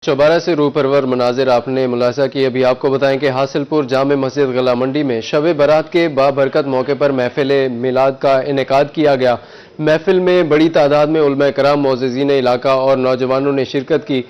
चौबारा से रूह परवर मनाजिर आपने मुलाहिजा किए। अभी आपको बताएं कि हासिलपुर जामे मस्जिद गला मंडी में शब बारात के बाबरकत मौके पर महफिल मिलाद का इनेकाद किया गया। महफिल में बड़ी तादाद में उलमा कराम, मोअज़्ज़िज़ीन इलाका और नौजवानों ने शिरकत की।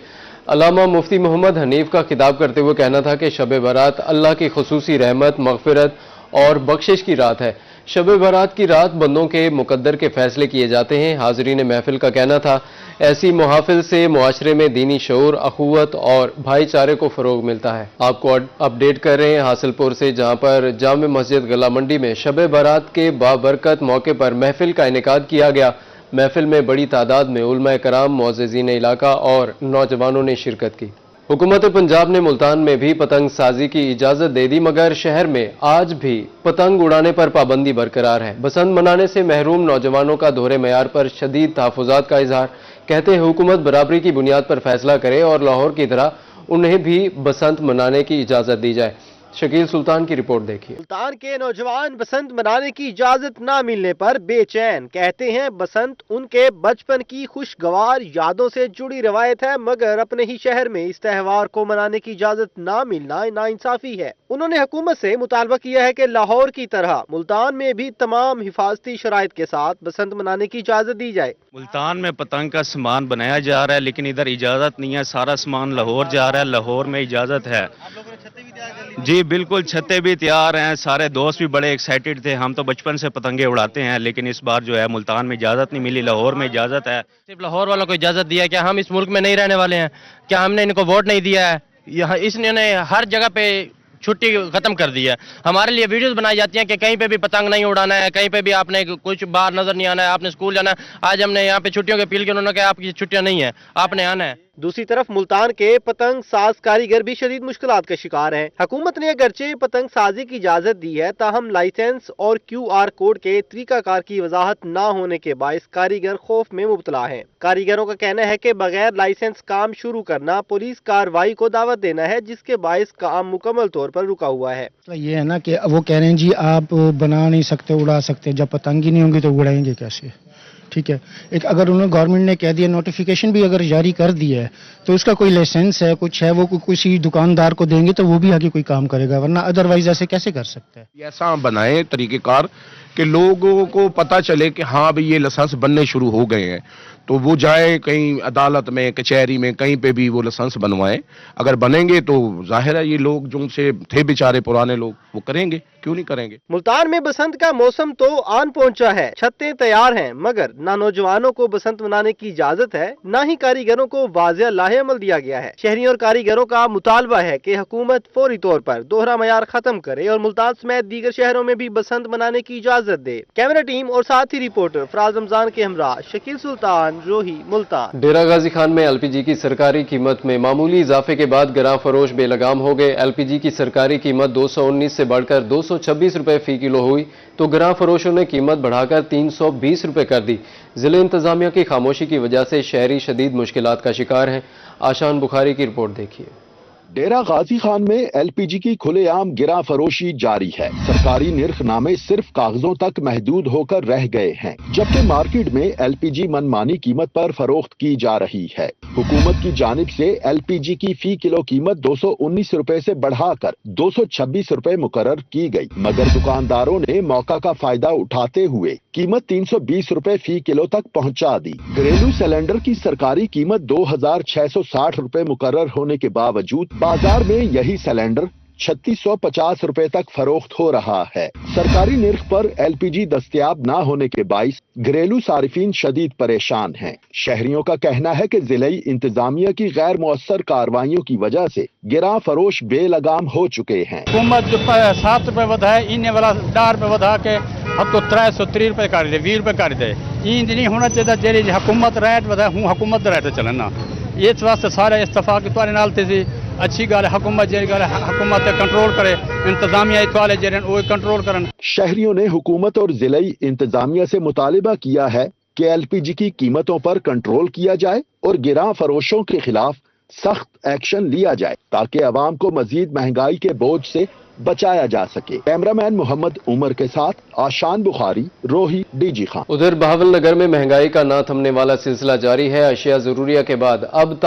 अल्लामा मुफ्ती मोहम्मद हनीफ का खिताब करते हुए कहना था कि शब बारात अल्लाह की खुसूसी रहमत, मग़फ़िरत और बख्शिश की रात है। शब बारात की रात बंदों के मुकद्दर के फैसले किए जाते हैं। हाज़रीन महफिल का कहना था, ऐसी मुहाफिल से मुआशरे में दीनी शऊर, अखुवत और भाईचारे को फ़रोग मिलता है। आपको अपडेट कर रहे हैं हासिलपुर से, जहां पर जामे मस्जिद गला मंडी में शब बारात के बाबरकत मौके पर महफिल का इनेकाद किया गया। महफिल में बड़ी तादाद में उलमा कराम, मुअज़्ज़िज़ीन इलाका और नौजवानों ने शिरकत की। हुकूमत पंजाब ने मुल्तान में भी पतंग साजी की इजाज़त दे दी, मगर शहर में आज भी पतंग उड़ाने पर पाबंदी बरकरार है। बसंत मनाने से महरूम नौजवानों का दोहरे मयार पर शदीद तहफ़्फ़ुज़ात का इजहार। कहते हैं हुकूमत बराबरी की बुनियाद पर फैसला करे और लाहौर की तरह उन्हें भी बसंत मनाने की इजाज़त दी जाए। शकील सुल्तान की रिपोर्ट देखिए। मुल्तान के नौजवान बसंत मनाने की इजाजत न मिलने पर बेचैन। कहते हैं बसंत उनके बचपन की खुशगवार यादों से जुड़ी रवायत है, मगर अपने ही शहर में इस त्यौहार को मनाने की इजाजत न मिलना नाइंसाफी है। उन्होंने हुकूमत से मुतालबा किया है कि लाहौर की तरह मुल्तान में भी तमाम हिफाजती शराइत के साथ बसंत मनाने की इजाजत दी जाए। मुल्तान में पतंग का सामान बनाया जा रहा है, लेकिन इधर इजाजत नहीं है। सारा सामान लाहौर जा रहा है, लाहौर में इजाजत है। जी बिल्कुल, छतें भी तैयार हैं। सारे दोस्त भी बड़े एक्साइटेड थे। हम तो बचपन से पतंगे उड़ाते हैं, लेकिन इस बार जो है मुल्तान में इजाजत नहीं मिली, लाहौर में इजाजत है। सिर्फ लाहौर वालों को इजाजत दिया है? क्या हम इस मुल्क में नहीं रहने वाले हैं? क्या हमने इनको वोट नहीं दिया है? यहाँ इसने हर जगह पे छुट्टी खत्म कर दी है। हमारे लिए वीडियोस बनाई जाती हैं कि कहीं पे भी पतंग नहीं उड़ाना है, कहीं पे भी आपने कुछ बाहर नजर नहीं आना है, आपने स्कूल जाना है। आज हमने यहाँ पे छुट्टियों के अपील की, उन्होंने कहा आपकी छुट्टियां नहीं है, आपने आना है। दूसरी तरफ मुल्तान के पतंग साज कारीगर भी शदीद मुश्किलात का शिकार हैं। हुकूमत ने अगरचे पतंग साजी की इजाजत दी है, ताहम लाइसेंस और QR कोड के तरीकाकार की वजाहत न होने के बायस कारीगर खौफ में मुब्तला हैं। कारीगरों का कहना है कि बगैर लाइसेंस काम शुरू करना पुलिस कार्रवाई को दावत देना है, जिसके बायस काम मुकम्मल तौर पर रुका हुआ है। ये है ना कि वो कह रहे हैं जी आप बना नहीं सकते, उड़ा सकते, जब पतंग ही नहीं होंगी तो उड़ाएंगे कैसे? ठीक है, एक अगर उन्होंने गवर्नमेंट ने कह दिया, नोटिफिकेशन भी अगर जारी कर दिया है, तो उसका कोई लाइसेंस है, कुछ है, वो किसी दुकानदार को देंगे तो वो भी आगे कोई काम करेगा, वरना अदरवाइज ऐसे कैसे कर सकता है? ऐसा बनाए तरीकेकार कि लोगों को पता चले कि हाँ भाई ये लाइसेंस बनने शुरू हो गए हैं, तो वो जाए कहीं अदालत में, कचहरी में, कहीं पे भी वो लाइसेंस बनवाएं। अगर बनेंगे तो जाहिर है ये लोग जो से थे बेचारे पुराने लोग, वो करेंगे, क्यों नहीं करेंगे। मुल्तान में बसंत का मौसम तो आन पहुंचा है, छतें तैयार हैं, मगर ना नौजवानों को बसंत मनाने की इजाजत है, ना ही कारीगरों को वाज़िया लाहे अमल दिया गया है। शहरियों और कारीगरों का मुतालबा है कि हुकूमत फौरी तौर पर दोहरा मयार खत्म करे और मुल्तान समेत दीगर शहरों में भी बसंत मनाने की इजाजत दे। कैमरा टीम और साथ ही रिपोर्टर फराज रमजान के हमरा शकील सुल्तान, रोही, मुल्तान। डेरा गाजी खान में LPG की सरकारी कीमत में मामूली इजाफे के बाद गरां फरोश बेलगाम हो गए। LPG की सरकारी कीमत 219 से बढ़कर 226 रुपए फी किलो हुई, तो गरां फरोशों ने कीमत बढ़ाकर 320 रुपए कर दी। जिले इंतजामिया की खामोशी की वजह से शहरी शदीद मुश्किलात का शिकार हैं। आशान बुखारी की रिपोर्ट देखिए। डेरा गाजी खान में LPG की खुलेआम गिरा फरोशी जारी है। सरकारी निर्खनामे सिर्फ कागजों तक महदूद होकर रह गए हैं, जबकि मार्केट में LPG मनमानी कीमत पर फरोख्त की जा रही है। हुकूमत की जानिब से LPG की फी किलो कीमत 219 रुपए से बढ़ाकर 226 रुपए मुकर्रर की गई, मगर दुकानदारों ने मौका का फायदा उठाते हुए कीमत 320 रुपए फी किलो तक पहुंचा दी। घरेलू सिलेंडर की सरकारी कीमत 2660 रुपए मुकर्रर होने के बावजूद बाजार में यही सिलेंडर 3650 रुपए तक फरोख्त हो रहा है। सरकारी निर्ख पर LPG दस्तयाब न होने के बाइस घरेलू सारिफीन शदीद परेशान हैं। शहरियों का कहना है कि जिले इंतजामिया की गैर मुअस्सर कार्रवाइयों की वजह से गिरा फरोश बेलगाम हो चुके हैं। हुकूमत जो 7 रुपए वधाए, इन्हें वाला 4 रुपए वधा के अब तो 330 रुपए कर दे, 20 रुपए कर दे। इंज नहीं होना चाहिए जी हुकूमत रेट वधाए, हूँ हुकूमत रेट चलना। इस वास्ते सारे इस्तफाक तुआरे नाल थे अच्छी गल है। हुकूमत जी गल हुकूमत कंट्रोल करे, इंतजामिया इतवाले जे वो कंट्रोल करन। शहरियों ने हुकूमत और जिले इंतजामिया से मुतालिबा किया है कि LPG की कीमतों पर कंट्रोल किया जाए और गिरा फरोशों के खिलाफ सख्त एक्शन लिया जाए, ताकि अवाम को मजीद महंगाई के बोझ से बचाया जा सके। कैमरामैन मोहम्मद उमर के साथ आशान बुखारी, रोही, डीजी खान। उधर बहावल नगर में महंगाई का ना थमने वाला सिलसिला जारी है। अशिया जरूरिया के बाद अब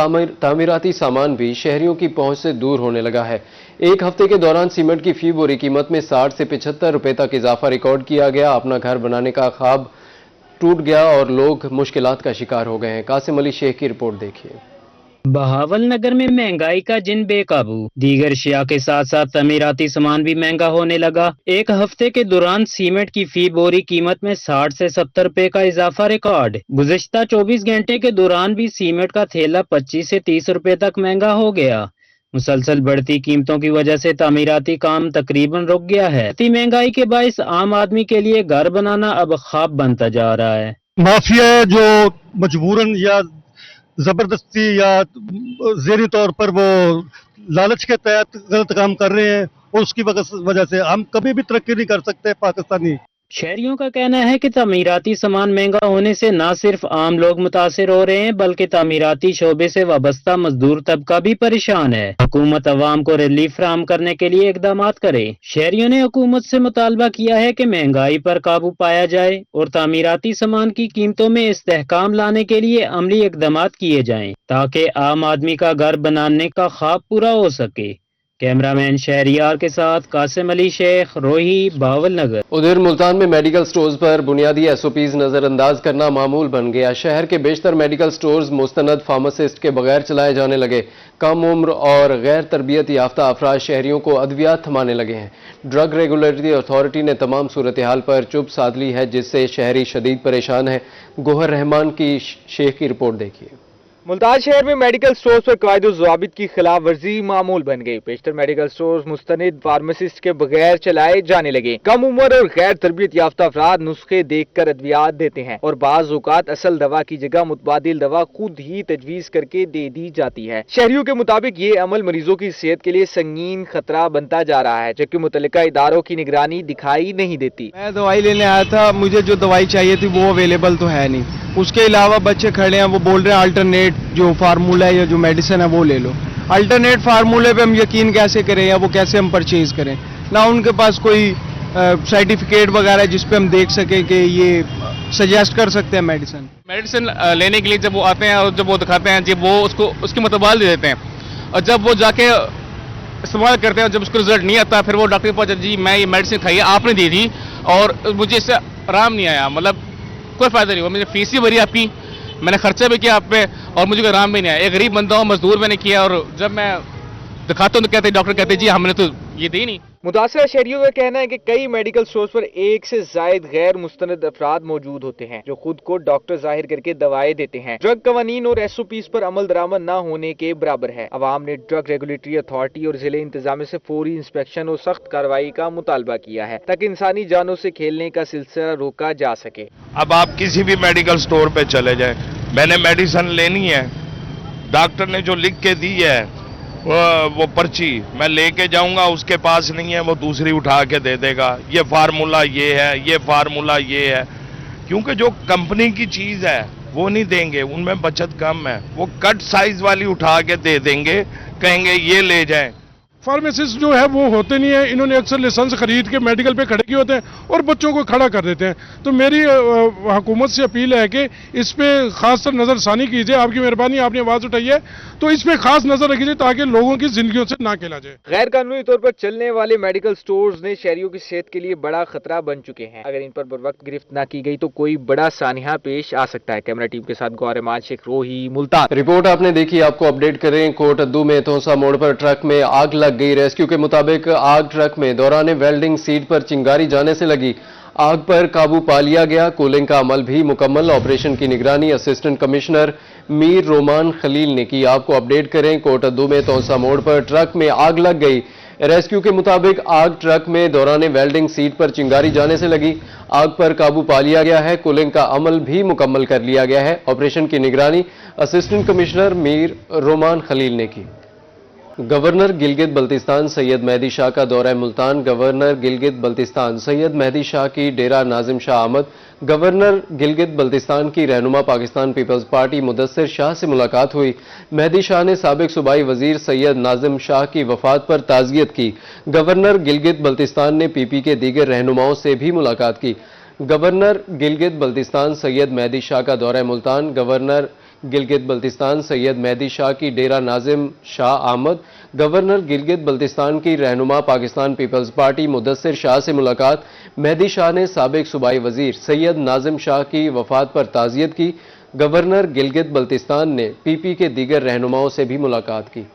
तामीराती सामान भी शहरियों की पहुंच से दूर होने लगा है। एक हफ्ते के दौरान सीमेंट की फी बोरी कीमत में 60 से 75 रुपए तक इजाफा रिकॉर्ड किया गया। अपना घर बनाने का ख्वाब टूट गया और लोग मुश्किलात का शिकार हो गए हैं। कासिम अली शेख की रिपोर्ट देखिए। बहावल नगर में महंगाई का जिन बेकाबू, दीगर अशिया के साथ साथ तमीराती सामान भी महंगा होने लगा। एक हफ्ते के दौरान सीमेंट की फी बोरी कीमत में 60 से 70 रुपए का इजाफा रिकॉर्ड। गुज़श्ता 24 घंटे के दौरान भी सीमेंट का थैला 25 से 30 रुपए तक महंगा हो गया। मुसलसल बढ़ती कीमतों की वजह से तामीराती काम तकरीबन रुक गया है। इतनी महंगाई के बायस आम आदमी के लिए घर बनाना अब ख्वाब बनता जा रहा है। माफिया जो मजबूरन या जबरदस्ती या ज़ेरी तौर पर वो लालच के तहत गलत काम कर रहे हैं और उसकी वजह से हम कभी भी तरक्की नहीं कर सकते पाकिस्तानी। शहरियों का कहना है कि तामीराती सामान महंगा होने से न सिर्फ आम लोग मुतासिर हो रहे हैं बल्कि तामीराती शोबे से वाबस्ता मजदूर तबका भी परेशान है। हुकूमत अवाम को रिलीफ फराहम करने के लिए इकदाम करे। शहरियों ने हुकूमत से मुतालबा किया है कि महंगाई पर काबू पाया जाए और तामीराती सामान की कीमतों में इस्तेहकाम लाने के लिए अमली इकदाम किए जाएं ताकि आम आदमी का घर बनाने का ख्वाब पूरा हो सके। कैमरामैन शहरियार के साथ कासिम अली शेख, रोही, बहावल नगर। उधर मुल्तान में मेडिकल स्टोर्स पर बुनियादी SOPs नजरअंदाज करना मामूल बन गया। शहर के बेशतर मेडिकल स्टोर्स मुस्तनद फार्मासिस्ट के बगैर चलाए जाने लगे। कम उम्र और गैर तरबियत याफ्ता अफराद शहरियों को अद्वियात थमाने लगे हैं। ड्रग रेगुलेटरी अथॉरिटी ने तमाम सूरत हाल पर चुप साध ली है, जिससे शहरी शदीद परेशान है। गोहर रहमान की शेख की रिपोर्ट देखिए। मुल्तान शहर में मेडिकल स्टोर्स पर कायदे ज़वाबित की खिलाफ वर्जी मामूल बन गई। बेशतर मेडिकल स्टोर्स मुस्तनिद फार्मासिस्ट के बगैर चलाए जाने लगे। कम उम्र और गैर तरबियत याफ्ता अफराद नुस्खे देखकर अद्वियात देते हैं और बाज़ औक़ात असल दवा की जगह मुतबादिल दवा खुद ही तजवीज़ करके दे दी जाती है। शहरियों के मुताबिक ये अमल मरीजों की सेहत के लिए संगीन खतरा बनता जा रहा है, जबकि मुतल्लिका इदारों की निगरानी दिखाई नहीं देती। मैं दवाई लेने आया था, मुझे जो दवाई चाहिए थी वो अवेलेबल तो है नहीं। उसके अलावा बच्चे खड़े हैं, वो बोल रहे हैं अल्टरनेट जो फार्मूला है या जो मेडिसिन है वो ले लो। अल्टरनेट फार्मूले पे हम यकीन कैसे करें या वो कैसे हम परचेज करें? ना उनके पास कोई सर्टिफिकेट वगैरह जिस पे हम देख सकें कि ये सजेस्ट कर सकते हैं मेडिसिन लेने के लिए जब वो आते हैं और जब वो दिखाते हैं जब वो उसको उसकी मुतबाल दे देते हैं और जब वो जाके इस्तेमाल करते हैं, जब उसको रिजल्ट नहीं आता फिर वो डॉक्टर के पास, जी मैं ये मेडिसिन खाई आपने दी थी और मुझे इससे आराम नहीं आया, मतलब कोई फायदा नहीं हुआ, मुझे फीस ही भरी आपकी, मैंने खर्चा भी किया आप पे और मुझे कोई आराम भी नहीं आया। एक गरीब बंदा हूँ, मजदूर मैंने किया और जब मैं दिखाता हूँ तो कहते डॉक्टर कहते जी हमने तो ये दी नहीं। मुतासरा शहरियों का कहना है कि कई मेडिकल स्टोर्स पर एक से जायद गैर मुस्तनद अफराद मौजूद होते हैं जो खुद को डॉक्टर जाहिर करके दवाएं देते हैं। ड्रग कवानीन और SOPs पर अमल दरामद न होने के बराबर है। अवाम ने ड्रग रेगुलेटरी अथॉरिटी और जिले इंतजामिया से फौरी इंस्पेक्शन और सख्त कार्रवाई का मुतालबा किया है ताकि इंसानी जानों से खेलने का सिलसिला रोका जा सके। अब आप किसी भी मेडिकल स्टोर पे चले जाएं, मैंने मेडिसिन लेनी है, डॉक्टर ने जो लिख के दी है वो पर्ची मैं लेके जाऊंगा, उसके पास नहीं है वो दूसरी उठा के दे देगा, ये फार्मूला ये है, ये फार्मूला ये है, क्योंकि जो कंपनी की चीज है वो नहीं देंगे, उनमें बचत कम है, वो कट साइज वाली उठा के दे देंगे, कहेंगे ये ले जाएं। फार्मासिस्ट जो है वो होते नहीं है, इन्होंने अक्सर लाइसेंस खरीद के मेडिकल पे खड़े किए होते हैं और बच्चों को खड़ा कर देते हैं। तो मेरी हुकूमत से अपील है कि इस पे खास तर नजरसानी कीजिए, आपकी मेहरबानी, आपने आवाज उठाई है तो इस पे खास नजर रखिए ताकि लोगों की जिंदगियों से ना खेला जाए। गैर कानूनी तौर पर चलने वाले मेडिकल स्टोर्स ने शहरियों की सेहत के लिए बड़ा खतरा बन चुके हैं। अगर इन पर बरवक्त गिरफ्त न की गई तो कोई बड़ा सानिया पेश आ सकता है। कैमरा टीम के साथ गौर रहमान, शेख, रोही, मुल्तान। रिपोर्ट आपने देखी, आपको अपडेट करें। कोट अद्दू में तोसा मोड़ पर ट्रक में आग लग गई। रेस्क्यू के मुताबिक आग ट्रक में दौरान वेल्डिंग सीट पर चिंगारी जाने से लगी। आग पर काबू पा लिया गया। कूलिंग का अमल भी मुकम्मल। ऑपरेशन की निगरानी असिस्टेंट कमिश्नर मीर रोमान खलील ने की। आपको अपडेट करें, कोट अद्दू में तोसा मोड़ पर ट्रक में आग लग गई। रेस्क्यू के मुताबिक आग ट्रक में दौरान वेल्डिंग सीट पर चिंगारी जाने से लगी। आग पर काबू पा लिया गया है। कूलिंग का अमल भी मुकम्मल कर लिया गया है। ऑपरेशन की निगरानी असिस्टेंट कमिश्नर मीर रोमान खलील ने की। गवर्नर गिलगित बल्तिस्तान सैयद मेहदी शाह का दौरा मुल्तान। गवर्नर गिलगित बल्तिस्तान सैयद मेहदी शाह की डेरा नाजिम शाह आमद। गवर्नर गिलगित बल्तिस्तान की रहनुमा पाकिस्तान पीपल्स पार्टी मुदस्सिर शाह से मुलाकात हुई। मेहदी शाह ने साबिक सूबाई वजीर सैयद नाजिम शाह की वफात पर ताज़ियत की। गवर्नर गिलगित बल्तिस्तान ने पीपी के दीगर रहनुमाओं से भी मुलाकात की। गवर्नर गिलगित बल्तिस्तान सैयद मेहदी शाह का दौरा मुल्तान। गवर्नर गिलगित बल्तिस्तान सैयद मेहदी शाह की डेरा नाजिम शाह आमद। गवर्नर गिलगित बल्तिस्तान की रहनुमा पाकिस्तान पीपल्स पार्टी मुदस्सिर शाह से मुलाकात। मेहदी शाह ने साबिक सूबाई वजीर सैयद नाजिम शाह की वफात पर ताज़ियत की। गवर्नर गिलगित बल्तिस्तान ने पीपी के दीगर रहनुमाओं से भी मुलाकात की।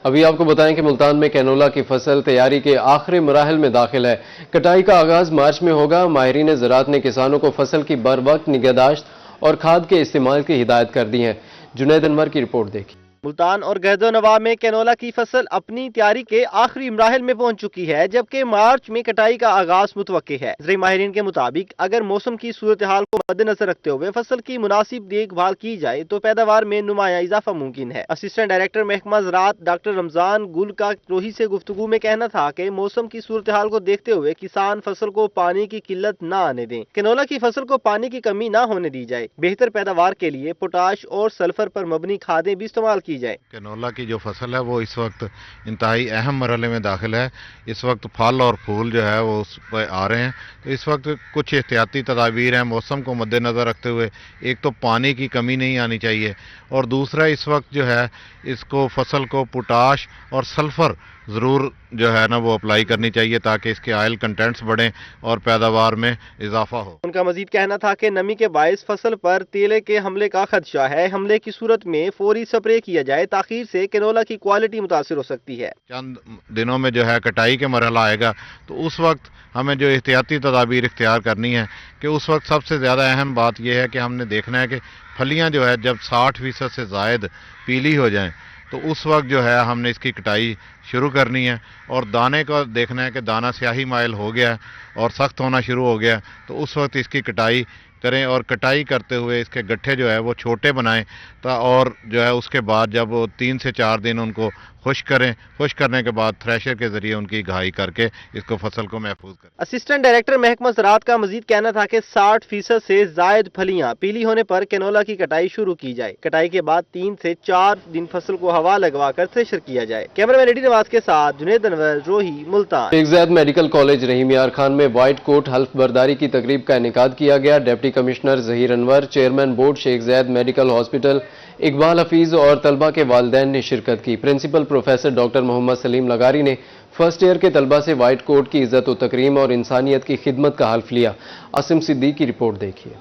अभी आपको बताएं कि मुल्तान में कैनोला की फसल तैयारी के आखिरी मराहल में दाखिल है। कटाई का आगाज मार्च में होगा। माहिरीन ज़राअत ने किसानों को फसल की बरवक्त निगहदाश्त और खाद के इस्तेमाल की हिदायत कर दी है। जुनैद अनवर की रिपोर्ट देखिए। मुल्तान और गहदो नवाब में कैनोला की फसल अपनी तैयारी के आखिरी मराहल में पहुंच चुकी है, जबकि मार्च में कटाई का आगाज मुतवक्की है। ज़राई माहिरीन के मुताबिक अगर मौसम की सूरत हाल को मद्देनजर रखते हुए फसल की मुनासिब देखभाल की जाए तो पैदावार में नुमाया इजाफा मुमकिन है। असिस्टेंट डायरेक्टर महकमा ज़राअत डॉक्टर रमजान गुल का रोही से गुफ्तगू में कहना था कि मौसम की सूरत हाल को देखते हुए किसान फसल को पानी की किल्लत न आने दें। कैनोला की फसल को पानी की कमी न होने दी जाए। बेहतर पैदावार के लिए पोटाश और सल्फर पर मबनी खादें भी इस्तेमाल की जाए। कैनोला की जो फसल है वो इस वक्त इंतहाई अहम मरहले में दाखिल है। इस वक्त फल और फूल जो है वो उस पर आ रहे हैं, तो इस वक्त कुछ एहतियाती तदाबीर हैं मौसम को मद्देनज़र रखते हुए। एक तो पानी की कमी नहीं आनी चाहिए, और दूसरा इस वक्त जो है इसको फसल को पोटाश और सल्फ़र ज़रूर जो है ना वो अप्लाई करनी चाहिए ताकि इसके ऑयल कंटेंट्स बढ़ें और पैदावार में इजाफा हो। उनका मजीद कहना था कि नमी के बायस फसल पर तेले के हमले का खदशा है। हमले की सूरत में फौरी स्प्रे किया जाए, ताखीर से कैनोला की क्वालिटी मुतासिर हो सकती है। चंद दिनों में जो है कटाई के मरहला आएगा, तो उस वक्त हमें जो एहतियाती तदाबीर इख्तियार करनी है कि उस वक्त सबसे ज़्यादा अहम बात यह है कि हमने देखना है कि फलियाँ जो है जब 60% से ज़ायद पीली हो जाएँ तो उस वक्त जो है हमने इसकी कटाई शुरू करनी है। और दाने को देखना है कि दाना स्याही माइल हो गया और सख्त होना शुरू हो गया, तो उस वक्त इसकी कटाई करें। और कटाई करते हुए इसके गट्ठे जो है वो छोटे बनाएं, और जो है उसके बाद जब वो 3 से 4 दिन उनको खुश्क करें। खुश्क करने के बाद थ्रेशर के जरिए उनकी घाई करके इसको फसल को महफूज करें। असिस्टेंट डायरेक्टर महकमा ज़राअत का मजीद कहना था कि 60% से जायद फलियां पीली होने पर कैनोला की कटाई शुरू की जाए। कटाई के बाद 3 से 4 दिन फसल को हवा लगवाकर थ्रेशर किया जाए। कैमरामैन एडी नवाज के साथ जुनैद अनवर, रोही, मुल्तान। शेख ज़ायद मेडिकल कॉलेज रहीम यार खान में व्हाइट कोट हल्फ बर्दारी की तकरीब का इनेकाद किया गया। Deputy commissioner Zaheer Anwar, chairman board Sheikh Zayed medical hospital Iqbal Hafeez और तलबा के वालिदैन ने शिरकत की। Principal professor doctor Mohammad Saleem Lagari ने फर्स्ट ईयर के तलबा से व्हाइट कोट की इज्जत व तकरीम और इंसानियत की खिदमत का हल्फ लिया। आसिम सिद्दीक की रिपोर्ट देखिए।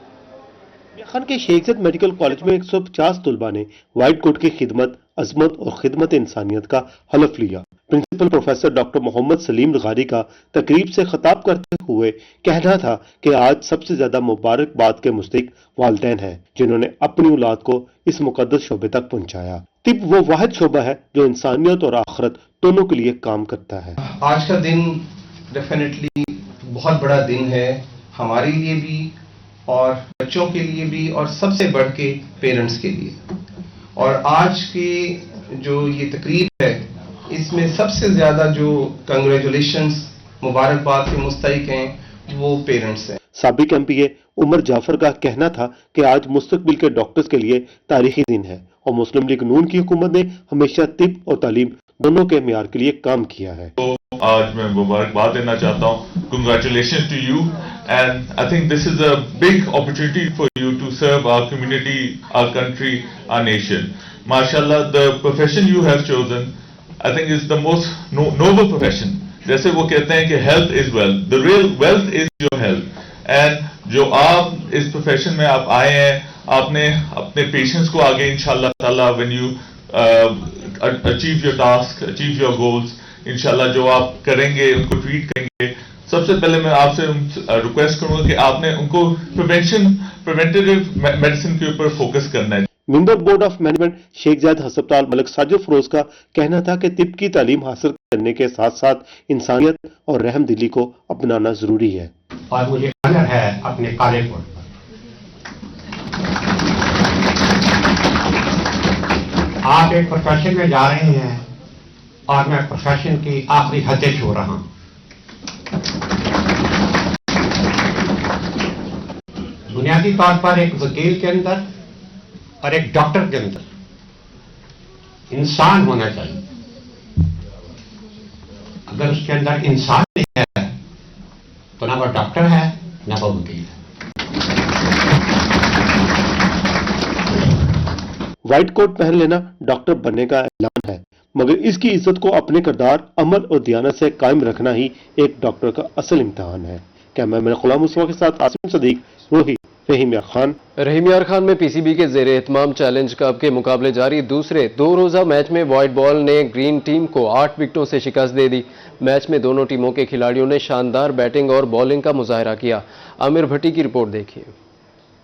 खान के शेख ज़ायद मेडिकल कॉलेज में 150 तलबा ने व्हाइट कोट की खिदमत, अजमत और खिदमत इंसानियत का हलफ लिया। Principal professor doctor Mohammad Saleem Lagari का तकरीब से खिताब करते हुए कहना था कि आज सबसे ज्यादा मुबारकबाद के मुस्तहिक वालिदैन हैं जिन्होंने अपनी औलाद को इस मुकद्दस शोबे तक पहुंचाया। तिब वो वाहिद शोबा है जो इंसानियत और आखिरत दोनों के लिए काम करता है। आज का दिन डेफिनेटली बहुत बड़ा दिन है हमारे लिए भी और बच्चों के लिए भी और सबसे बढ़ के पेरेंट्स के लिए। और आज की जो ये तकरीब है इसमें सबसे ज्यादा जो कंग्रेचुलेशंस मुबारकबाद के मुस्तहिक हैं वो पेरेंट्स हैं। साबिक एमपीए उमर जाफर का कहना था कि आज मुस्तकबिल के डॉक्टर्स के लिए तारीखी दिन है और मुस्लिम लीग नून की हुकूमत ने हमेशा तिब और तालीम दोनों के मेयार के लिए काम किया है। तो आज मैं मुबारकबाद देना चाहता हूँ। Congratulations to you, and I think this is a big opportunity for you to serve our community, our country, our nation. MashaAllah, the profession you have chosen, I think is the most noble profession. जैसे वो कहते हैं कि health is wealth, the real wealth is your health. And जो आप इस profession में आप आए हैं, आपने अपने patients को आगे इंशाल्लाह ताला when you achieve your task, achieve your goals, इंशाल्लाह जो आप करेंगे उनको ट्रीट करेंगे। सबसे पहले मैं आपसे रिक्वेस्ट करूंगा कि आपने उनको प्रिवेंटिव मेडिसिन के ऊपर फोकस करना है। Member board of management Sheikh Zayed अस्पताल मलिक साजिद फरोज का कहना था कि तिब की तालीम हासिल करने के साथ साथ इंसानियत और रहम दिली को अपनाना जरूरी है। और मुझे ऑनर है अपने कॉलेज बोर्ड पर। आप एक प्रोफेशन में जा रहे हैं اور میں پروفیشن کی آخری حدیں چھو رہا ہوں. بنیادی طور پر ایک وکیل کے اندر اور ایک ڈاکٹر کے اندر انسان ہونا چاہیے. اگر اس کے اندر انسان نہیں ہے تو نہ وہ ڈاکٹر ہے نہ وہ وکیل ہے. وائٹ کوٹ پہن لینا ڈاکٹر بننے کا اعلان ہے، مگر اس کی عزت کو اپنے کردار، عمل اور دیانت سے قائم رکھنا ہی ایک ڈاکٹر کا اصل امتحان ہے. کیمرہ مین غلام مصطفیٰ کے ساتھ عاصم صدیق، روہی، رحیم یار خان. رحیم یار خان میں پی سی بی کے زیر اہتمام چیلنج کپ کے مقابلے جاری. دوسرے 2 روزہ میچ میں وائٹ بال نے گرین ٹیم کو 8 وکٹوں سے شکست دے دی. میچ میں دونوں ٹیموں کے کھلاڑیوں نے شاندار بیٹنگ اور بالنگ کا مظاہرہ کیا. عامر بھٹی کی رپورٹ دیکھیے.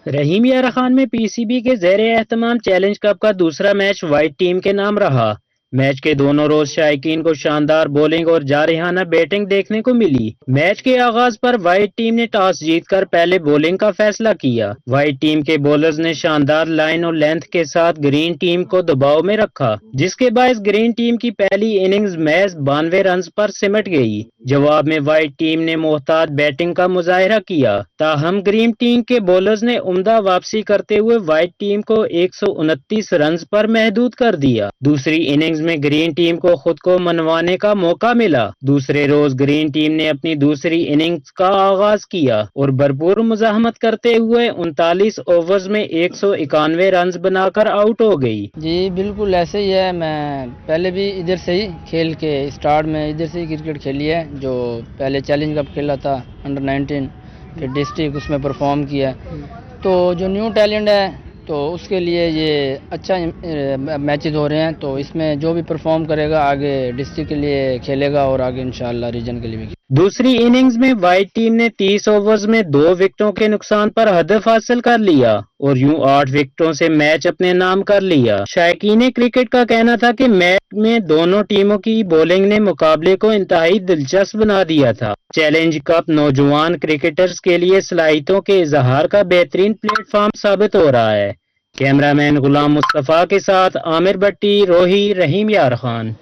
رحیم یار خان میں پی سی بی کے زیر اہتمام چیلنج کپ کا دوسرا میچ وائٹ ٹیم کے نام رہا. میچ کے دونوں روز شائقین کو شاندار بولنگ اور جارحانہ بیٹنگ دیکھنے کو ملی. میچ کے آغاز پر وائٹ ٹیم نے ٹاس جیت کر پہلے بولنگ کا فیصلہ کیا. وائٹ ٹیم کے بولرز نے شاندار لائن اور لینتھ کے ساتھ گرین ٹیم کو دباؤ میں رکھا، جس کے باعث گرین ٹیم کی پہلی اننگز محض 92 رنز پر سمٹ گئی. جواب میں وائٹ ٹیم نے محتاط بیٹنگ کا مظاہرہ کیا، تاہم گرین ٹیم کے بولرز نے عمدہ واپسی کرتے ہوئے وائٹ ٹیم کو 129 رنز پر محدود کر دیا. دوسری اننگز میں گرین ٹیم کو خود کو منوانے کا موقع ملا. دوسرے روز گرین ٹیم نے اپنی دوسری اننگز کا آغاز کیا اور بھرپور مزاحمت کرتے ہوئے 39 اوورز میں 191 رنز بنا کر آؤٹ ہو گئی. جی بالکل ایسے ہی ہے. میں پہلے بھی ادھر سے ہی کھیل کے اسٹارٹ میں ادھر سے ہی کرکٹ کھیلی ہے. جو پہلے چیلنج کپ کھیلا تھا انڈر 19 پھر ڈسٹرکٹ، اس میں پرفارم کیا. تو جو نیو ٹیلنٹ ہے تو اس کے لیے یہ اچھا میچز ہو رہے ہیں. تو اس میں جو بھی پرفارم کرے گا آگے ڈسٹرکٹ کے لیے کھیلے گا اور آگے انشاءاللہ ریجن کے لیے بھی. دوسری اننگز میں وائٹ ٹیم نے 30 اوورز میں 2 وکٹوں کے نقصان پر ہدف حاصل کر لیا اور یوں 8 وکٹوں سے میچ اپنے نام کر لیا. شائقین کرکٹ کا کہنا تھا کہ میچ میں دونوں ٹیموں کی بولنگ نے مقابلے کو انتہائی دلچسپ بنا دیا تھا. چیلنج کپ نوجوان کرکٹرز کے لیے صلاحیتوں کے اظہار کا بہترین پلیٹ فارم ثابت ہو رہا ہے. کیمرہ مین غلام مصطفیٰ کے ساتھ عامر بٹی، روہی، رحیم یار خان.